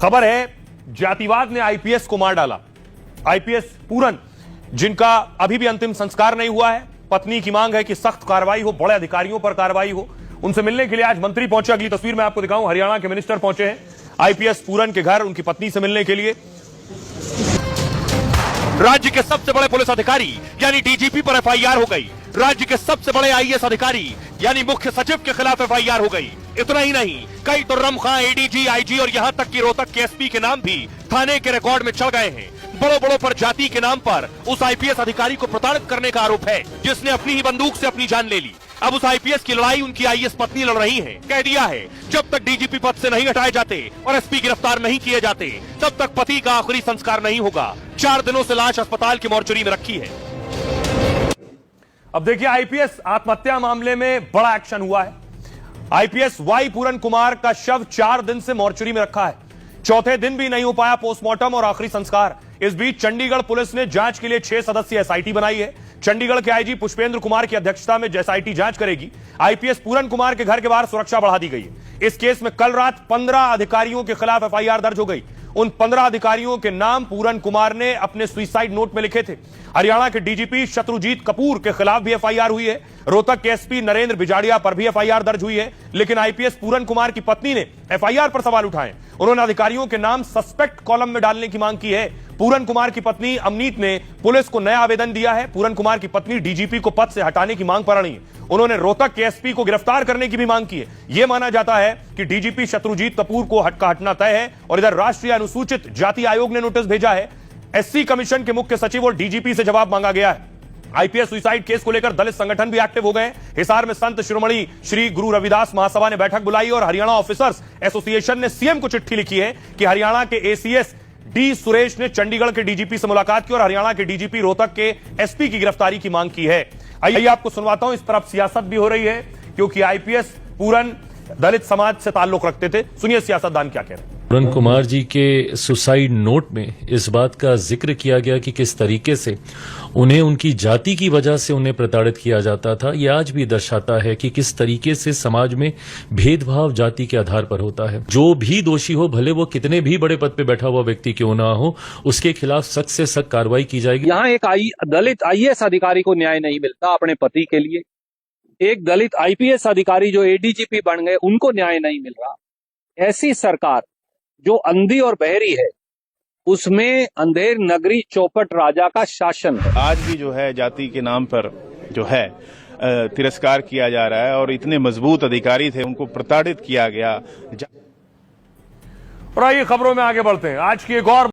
खबर है जातिवाद ने आईपीएस को मार डाला। आईपीएस पूरन, जिनका अभी भी अंतिम संस्कार नहीं हुआ है, पत्नी की मांग है कि सख्त कार्रवाई हो, बड़े अधिकारियों पर कार्रवाई हो। उनसे मिलने के लिए आज मंत्री पहुंचे। अगली तस्वीर मैं आपको दिखाऊं, हरियाणा के मिनिस्टर पहुंचे हैं आईपीएस पूरन के घर उनकी पत्नी से मिलने के लिए। राज्य के सबसे बड़े पुलिस अधिकारी यानी डीजीपी पर एफआईआर हो गई। राज्य के सबसे बड़े आईएएस अधिकारी यानी मुख्य सचिव के खिलाफ एफआईआर हो गई। इतना ही नहीं, कई तो रमखा एडीजी, आईजी और यहां तक कि रोहतक के एसपी के नाम भी थाने के रिकॉर्ड में चढ़ गए हैं। बड़ों पर जाति के नाम पर उस आईपीएस अधिकारी को प्रताड़ित करने का आरोप है, जिसने अपनी ही बंदूक से अपनी जान ले ली। अब उस आईपीएस की लड़ाई उनकी आईएएस पत्नी लड़ रही है। कह दिया है, जब तक डीजीपी पद से नहीं हटाए जाते और एसपी गिरफ्तार नहीं किए जाते, तब तक पति का आखिरी संस्कार नहीं होगा। 4 दिनों से लाश अस्पताल की मोर्चरी में रखी है। अब देखिए, आईपीएस आत्महत्या मामले में बड़ा एक्शन हुआ है। आईपीएस वाई पूरन कुमार का शव 4 दिन से मोर्चरी में रखा है। चौथे दिन भी नहीं हो पाया पोस्टमार्टम और आखिरी संस्कार। इस बीच चंडीगढ़ पुलिस ने जांच के लिए 6 सदस्यीय एसआईटी बनाई है। चंडीगढ़ के आईजी पुष्पेंद्र कुमार की अध्यक्षता में एसआईटी जांच करेगी। आईपीएस पूरन कुमार के घर के बाहर सुरक्षा बढ़ा दी गई है। इस केस में कल रात 15 अधिकारियों के खिलाफ एफआईआर दर्ज हो गई। उन 15 अधिकारियों के नाम पूरन कुमार ने अपने सुसाइड नोट में लिखे थे। हरियाणा के डीजीपी शत्रुजीत कपूर के खिलाफ भी एफआईआर हुई है। रोहतक के एसपी नरेंद्र बिजाड़िया पर भी एफआईआर दर्ज हुई है। लेकिन आईपीएस पूरन कुमार की पत्नी ने एफआईआर पर सवाल उठाए। उन्होंने अधिकारियों के नाम सस्पेक्ट कॉलम में डालने की मांग की है। पूरन कुमार की पत्नी अमनीत ने पुलिस को नया आवेदन दिया है। पूरन कुमार की पत्नी डीजीपी को पद से हटाने की मांग पर अड़ी है। उन्होंने रोहतक के एसपी को गिरफ्तार करने की भी मांग की है। यह माना जाता है कि डीजीपी शत्रुजीत कपूर को हटना तय है। और इधर राष्ट्रीय अनुसूचित जाति आयोग ने नोटिस भेजा है। एससी कमीशन के मुख्य सचिव और डीजीपी से जवाब मांगा गया है। आईपीएस सुसाइड केस को लेकर दलित संगठन भी एक्टिव हो गए। हिसार में संत शिरोमणि श्री गुरु रविदास महासभा ने बैठक बुलाई और हरियाणा ऑफिसर्स एसोसिएशन ने सीएम को चिट्ठी लिखी है कि हरियाणा के एसीएस डी सुरेश ने चंडीगढ़ के डीजीपी से मुलाकात की और हरियाणा के डीजीपी रोहतक के एसपी की गिरफ्तारी की मांग की है। आइए आपको सुनवाता हूं। इस तरफ सियासत भी हो रही है क्योंकि आईपीएस पूरन दलित समाज से ताल्लुक रखते थे। सुनिए सियासतदान क्या कह रहे हैं। पूरन कुमार जी के सुसाइड नोट में इस बात का जिक्र किया गया कि किस तरीके से उन्हें उनकी जाति की वजह से उन्हें प्रताड़ित किया जाता था। यह आज भी दर्शाता है कि किस तरीके से समाज में भेदभाव जाति के आधार पर होता है। जो भी दोषी हो, भले वो कितने भी बड़े पद पे बैठा हुआ व्यक्ति क्यों ना हो, उसके खिलाफ सख्त से सख्त कार्रवाई की जाएगी। यहाँ एक दलित आईएएस अधिकारी को न्याय नहीं मिलता अपने पति के लिए। एक दलित आईपीएस अधिकारी जो एडीजीपी बन गए, उनको न्याय नहीं मिल रहा। ऐसी सरकार जो अंधी और बहरी है, उसमें अंधेर नगरी चौपट राजा का शासन है। आज भी जो है जाति के नाम पर जो है तिरस्कार किया जा रहा है और इतने मजबूत अधिकारी थे, उनको प्रताड़ित किया गया। और आइए खबरों में आगे बढ़ते हैं। आज की एक और